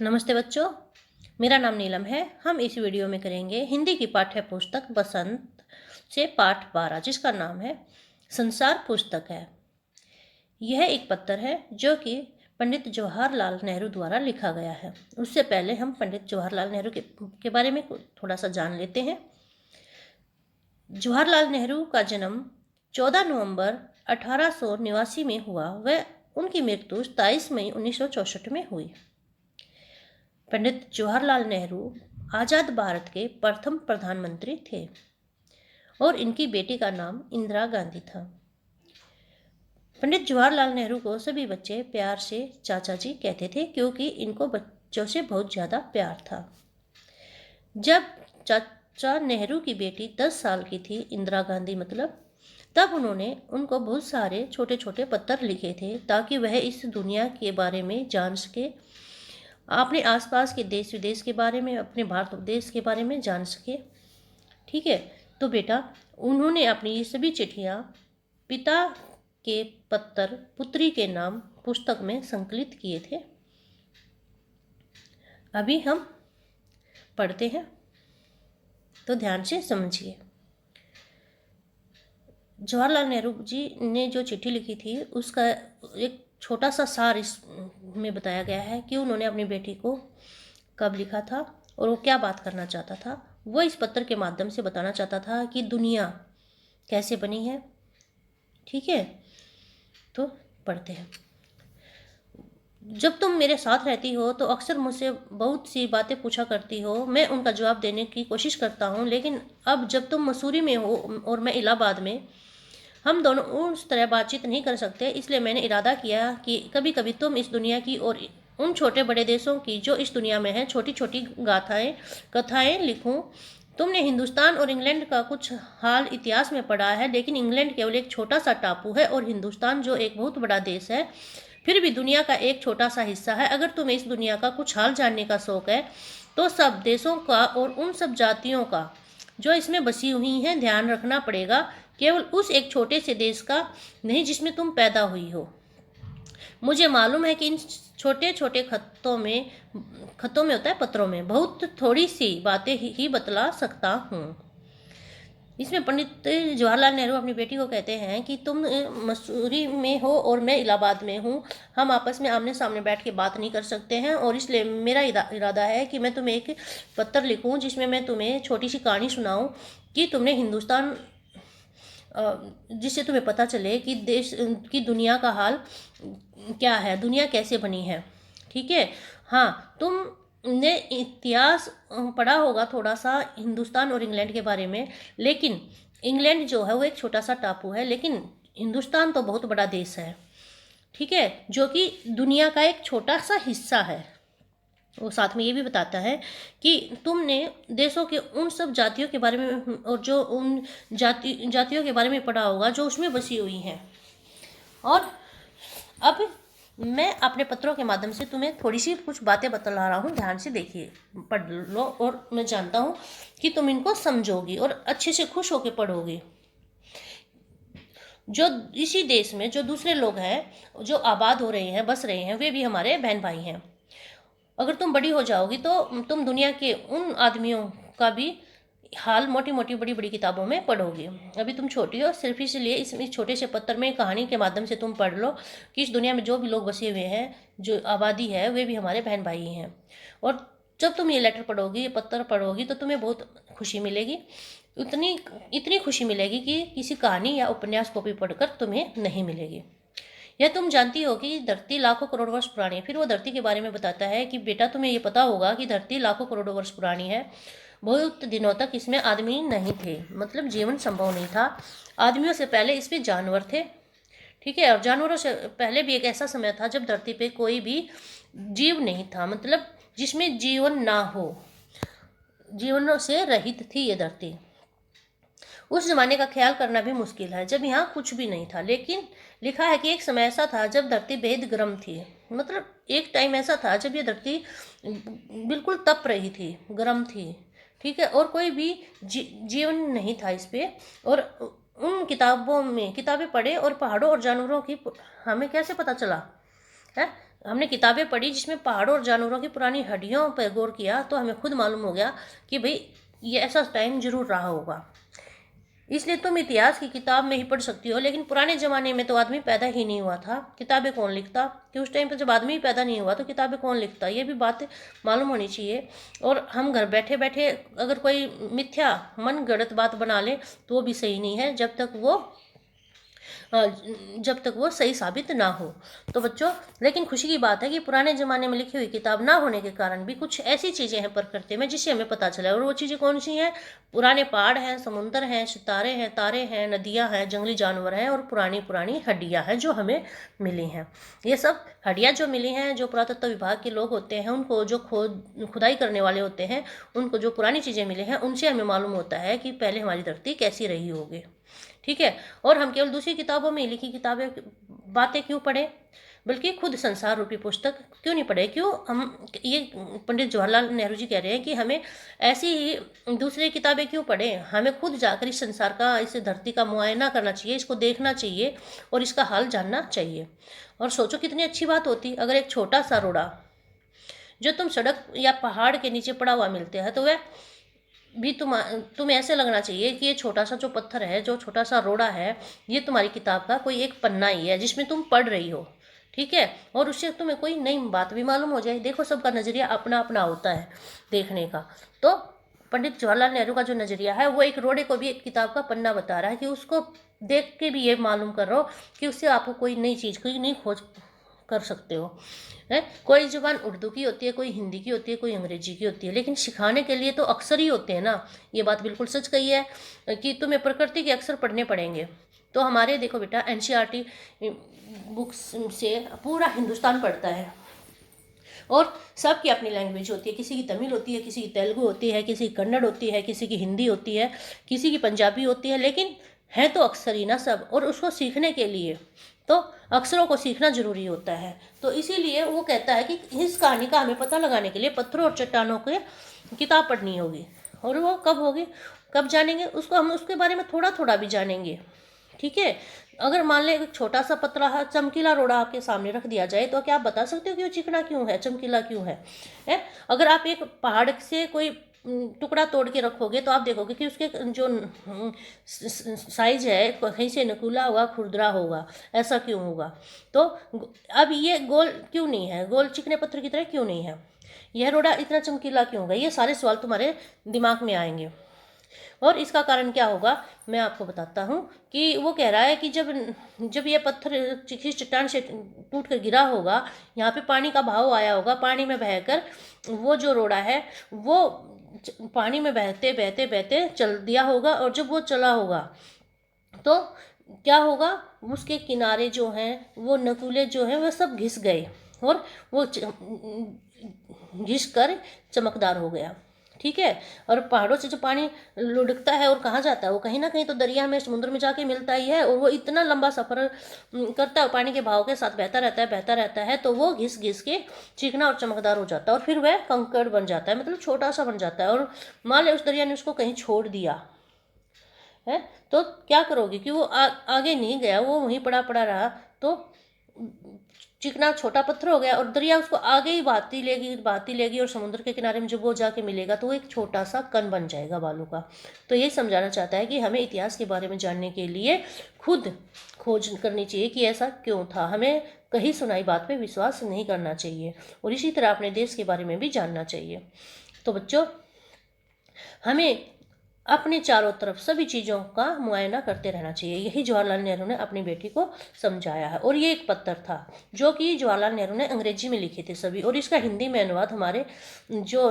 नमस्ते बच्चों, मेरा नाम नीलम है। हम इस वीडियो में करेंगे हिंदी की पाठ्य पुस्तक बसंत से पाठ 12, जिसका नाम है संसार पुस्तक है। यह एक पत्र है जो कि पंडित जवाहरलाल नेहरू द्वारा लिखा गया है। उससे पहले हम पंडित जवाहरलाल नेहरू के बारे में थोड़ा सा जान लेते हैं। जवाहरलाल नेहरू का जन्म 14 नवंबर 1889 में हुआ। वह उनकी मृत्यु 27 मई 1964 में हुई। पंडित जवाहरलाल नेहरू आज़ाद भारत के प्रथम प्रधानमंत्री थे और इनकी बेटी का नाम इंदिरा गांधी था। पंडित जवाहरलाल नेहरू को सभी बच्चे प्यार से चाचा जी कहते थे, क्योंकि इनको बच्चों से बहुत ज़्यादा प्यार था। जब चाचा नेहरू की बेटी 10 साल की थी, इंदिरा गांधी मतलब, तब उन्होंने उनको बहुत सारे छोटे छोटे पत्र लिखे थे ताकि वह इस दुनिया के बारे में जान सके, अपने आसपास के देश विदेश के बारे में, अपने भारत देश के बारे में जान सके। ठीक है, तो बेटा उन्होंने अपनी ये सभी चिट्ठियाँ पिता के पत्र पुत्री के नाम पुस्तक में संकलित किए थे। अभी हम पढ़ते हैं, तो ध्यान से समझिए। जवाहरलाल नेहरू जी ने जो चिट्ठी लिखी थी उसका एक छोटा सा सार इसमें बताया गया है कि उन्होंने अपनी बेटी को कब लिखा था और वो क्या बात करना चाहता था। वो इस पत्र के माध्यम से बताना चाहता था कि दुनिया कैसे बनी है। ठीक है, तो पढ़ते हैं। जब तुम मेरे साथ रहती हो तो अक्सर मुझसे बहुत सी बातें पूछा करती हो। मैं उनका जवाब देने की कोशिश करता हूँ, लेकिन अब जब तुम मसूरी में हो और मैं इलाहाबाद में, हम दोनों उस तरह बातचीत नहीं कर सकते। इसलिए मैंने इरादा किया कि कभी कभी तुम इस दुनिया की और उन छोटे बड़े देशों की जो इस दुनिया में हैं छोटी छोटी कथाएं लिखूं। तुमने हिंदुस्तान और इंग्लैंड का कुछ हाल इतिहास में पढ़ा है, लेकिन इंग्लैंड केवल एक छोटा सा टापू है और हिंदुस्तान जो एक बहुत बड़ा देश है फिर भी दुनिया का एक छोटा सा हिस्सा है। अगर तुम्हें इस दुनिया का कुछ हाल जानने का शौक है तो सब देशों का और उन सब जातियों का जो इसमें बसी हुई हैं ध्यान रखना पड़ेगा, केवल उस एक छोटे से देश का नहीं जिसमें तुम पैदा हुई हो। मुझे मालूम है कि इन छोटे छोटे खतों में होता है, पत्रों में बहुत थोड़ी सी बातें ही बतला सकता हूँ। इसमें पंडित जवाहरलाल नेहरू अपनी बेटी को कहते हैं कि तुम मसूरी में हो और मैं इलाहाबाद में हूँ। हम आपस में आमने सामने बैठ के बात नहीं कर सकते हैं और इसलिए मेरा इरादा है कि मैं तुम्हें एक पत्र लिखूँ जिसमें मैं तुम्हें छोटी सी कहानी सुनाऊँ कि तुमने हिंदुस्तान, जिससे तुम्हें पता चले कि देश की दुनिया का हाल क्या है, दुनिया कैसे बनी है। ठीक है, हाँ, तुमने इतिहास पढ़ा होगा थोड़ा सा हिंदुस्तान और इंग्लैंड के बारे में, लेकिन इंग्लैंड जो है वो एक छोटा सा टापू है, लेकिन हिंदुस्तान तो बहुत बड़ा देश है। ठीक है, जो कि दुनिया का एक छोटा सा हिस्सा है। वो साथ में ये भी बताता है कि तुमने देशों के उन सब जातियों के बारे में और जो उन जातियों के बारे में पढ़ा होगा जो उसमें बसी हुई हैं। और अब मैं अपने पत्रों के माध्यम से तुम्हें थोड़ी सी कुछ बातें बतला रहा हूँ। ध्यान से देखिए, पढ़ लो, और मैं जानता हूँ कि तुम इनको समझोगी और अच्छे से खुश होकर पढ़ोगी। जो इसी देश में जो दूसरे लोग हैं जो आबाद हो रहे हैं, बस रहे हैं, वे भी हमारे बहन भाई हैं। अगर तुम बड़ी हो जाओगी तो तुम दुनिया के उन आदमियों का भी हाल मोटी मोटी बड़ी बड़ी किताबों में पढ़ोगे। अभी तुम छोटी हो, सिर्फ इसलिए इस छोटे से पत्र में कहानी के माध्यम से तुम पढ़ लो कि इस दुनिया में जो भी लोग बसे हुए हैं, जो आबादी है, वे भी हमारे बहन भाई हैं। और जब तुम ये लेटर पढ़ोगी, ये पत्र पढ़ोगी, तो तुम्हें बहुत खुशी मिलेगी। इतनी खुशी मिलेगी कि किसी कहानी या उपन्यास को भी पढ़कर तुम्हें नहीं मिलेगी। यह तुम जानती हो कि धरती लाखों करोड़ वर्ष पुरानी है। फिर वो धरती के बारे में बताता है कि बेटा तुम्हें ये पता होगा कि धरती लाखों करोड़ वर्ष पुरानी है। बहुत दिनों तक इसमें आदमी नहीं थे, मतलब जीवन संभव नहीं था। आदमियों से पहले इस पे जानवर थे। ठीक है, और जानवरों से पहले भी एक ऐसा समय था जब धरती पे कोई भी जीव नहीं था, मतलब जिसमें जीवन ना हो, जीवनों से रहित थी ये धरती। उस जमाने का ख्याल करना भी मुश्किल है जब यहाँ कुछ भी नहीं था। लेकिन लिखा है कि एक समय ऐसा था जब धरती बेहद गर्म थी, मतलब एक टाइम ऐसा था जब ये धरती बिल्कुल तप रही थी, गर्म थी। ठीक है, और कोई भी जीवन नहीं था इस पे। और उन किताबों में किताबें पढ़े और पहाड़ों और जानवरों की हमें कैसे पता चला है, हमने किताबें पढ़ी जिसमें पहाड़ों और जानवरों की पुरानी हड्डियों पर गौर किया, तो हमें खुद मालूम हो गया कि भाई ये ऐसा टाइम जरूर रहा होगा। इसलिए तुम इतिहास की किताब में ही पढ़ सकती हो, लेकिन पुराने ज़माने में तो आदमी पैदा ही नहीं हुआ था, किताबें कौन लिखता? कि उस टाइम पे जब आदमी ही पैदा नहीं हुआ तो किताबें कौन लिखता? ये भी बात मालूम होनी चाहिए। और हम घर बैठे बैठे अगर कोई मिथ्या मन गढ़ंत बात बना ले तो वो भी सही नहीं है, जब तक वो सही साबित ना हो। तो बच्चों, लेकिन खुशी की बात है कि पुराने ज़माने में लिखी हुई किताब ना होने के कारण भी कुछ ऐसी चीज़ें हैं प्रकृति में जिससे हमें पता चला है। और वो चीज़ें कौन सी हैं? पुराने पहाड़ हैं, समुंदर हैं, सितारे हैं, तारे हैं, नदियाँ हैं, जंगली जानवर हैं और पुरानी पुरानी हड्डियाँ हैं जो हमें मिली हैं। ये सब हड्डियाँ जो मिली हैं, जो पुरातत्व विभाग के लोग होते हैं उनको, जो खुदाई करने वाले होते हैं उनको, जो पुरानी चीज़ें मिली हैं उनसे हमें मालूम होता है कि पहले हमारी धरती कैसी रही होगी। ठीक है। और हम केवल दूसरी किताबों में लिखी किताबें बातें क्यों पढ़ें, बल्कि खुद संसार रूपी पुस्तक क्यों नहीं पढ़े? क्यों हम ये पंडित जवाहरलाल नेहरू जी कह रहे हैं कि हमें ऐसी ही दूसरी किताबें क्यों पढ़ें? हमें खुद जाकर इस संसार का, इस धरती का मुआयना करना चाहिए, इसको देखना चाहिए और इसका हाल जानना चाहिए। और सोचो कितनी अच्छी बात होती अगर एक छोटा सा रोड़ा जो तुम सड़क या पहाड़ के नीचे पड़ा हुआ मिलते हैं तो वह भी तुम्हें ऐसे लगना चाहिए कि ये छोटा सा जो पत्थर है, जो छोटा सा रोड़ा है, ये तुम्हारी किताब का कोई एक पन्ना ही है जिसमें तुम पढ़ रही हो। ठीक है। और उससे तुम्हें कोई नई बात भी मालूम हो जाए। देखो, सबका नज़रिया अपना अपना होता है देखने का। तो पंडित जवाहरलाल नेहरू का जो नज़रिया है वो एक रोड़े को भी एक किताब का पन्ना बता रहा है कि उसको देख के भी ये मालूम कर रहा हो कि उससे आपको कोई नई चीज़, कोई नई खोज कर सकते हो। है, कोई जुबान उर्दू की होती है, कोई हिंदी की होती है, कोई अंग्रेजी की होती है, लेकिन सिखाने के लिए तो अक्षर ही होते हैं ना। ये बात बिल्कुल सच कही है कि तुम्हें प्रकृति के अक्षर पढ़ने पड़ेंगे। तो हमारे देखो बेटा, एनसीईआरटी बुक्स से पूरा हिंदुस्तान पढ़ता है और सबकी अपनी लैंग्वेज होती है। किसी की तमिल होती है, किसी की तेलुगु होती है, किसी की कन्नड़ होती है, किसी की हिंदी होती है, किसी की पंजाबी होती है, लेकिन है तो अक्षर ही ना सब। और उसको सीखने के लिए तो अक्षरों को सीखना जरूरी होता है। तो इसीलिए वो कहता है कि इस कहानी का हमें पता लगाने के लिए पत्थरों और चट्टानों की किताब पढ़नी होगी। और वो कब होगी, कब जानेंगे उसको? हम उसके बारे में थोड़ा थोड़ा भी जानेंगे। ठीक है। अगर मान ले एक छोटा सा पतला चमकीला रोड़ा आपके सामने रख दिया जाए तो क्या आप बता सकते हो कि वो चिकना क्यों है, चमकीला क्यों है? अगर आप एक पहाड़ से कोई टुकड़ा तोड़ के रखोगे तो आप देखोगे कि उसके जो साइज है कहीं से नुकीला होगा, खुरदरा होगा। ऐसा क्यों होगा? तो अब ये गोल क्यों नहीं है, गोल चिकने पत्थर की तरह क्यों नहीं है? यह रोड़ा इतना चमकीला क्यों होगा? ये सारे सवाल तुम्हारे दिमाग में आएंगे। और इसका कारण क्या होगा मैं आपको बताता हूँ कि वो कह रहा है कि जब ये पत्थर किसी चट्टान से टूट कर गिरा होगा, यहाँ पे पानी का बहाव आया होगा, पानी में बहकर वो जो रोड़ा है वो पानी में बहते बहते बहते चल दिया होगा। और जब वो चला होगा तो क्या होगा, उसके किनारे जो हैं वो नकुले जो हैं वो सब घिस गए और वो घिस कर चमकदार हो गया। ठीक है। और पहाड़ों से जो पानी लुढ़कता है और कहाँ जाता है, वो कहीं ना कहीं तो दरिया में, समुद्र में जाके मिलता ही है। और वो इतना लंबा सफ़र करता है, पानी के बहाव के साथ बहता रहता है, तो वो घिस घिस के चिकना और चमकदार हो जाता है और फिर वह कंकड़ बन जाता है, मतलब छोटा सा बन जाता है। और मान ले उस दरिया ने उसको कहीं छोड़ दिया है तो क्या करोगे कि वो आगे नहीं गया, वो वहीं पड़ा पड़ा रहा, तो चिकना छोटा पत्थर हो गया और दरिया उसको आगे ही बहाती लेगी और समुद्र के किनारे में जब वो जाके मिलेगा तो वो एक छोटा सा कण बन जाएगा बालू का। तो यही समझाना चाहता है कि हमें इतिहास के बारे में जानने के लिए खुद खोज करनी चाहिए कि ऐसा क्यों था। हमें कहीं सुनाई बात पे विश्वास नहीं करना चाहिए और इसी तरह अपने देश के बारे में भी जानना चाहिए। तो बच्चों, हमें अपने चारों तरफ सभी चीज़ों का मुआयना करते रहना चाहिए। यही जवाहरलाल नेहरू ने अपनी बेटी को समझाया है। और ये एक पत्र था जो कि जवाहरलाल नेहरू ने अंग्रेजी में लिखे थे सभी, और इसका हिंदी में अनुवाद हमारे जो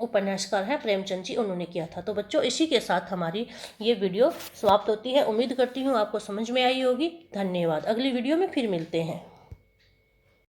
उपन्यासकार हैं प्रेमचंद जी, उन्होंने किया था। तो बच्चों, इसी के साथ हमारी ये वीडियो समाप्त होती है। उम्मीद करती हूँ आपको समझ में आई होगी। धन्यवाद। अगली वीडियो में फिर मिलते हैं।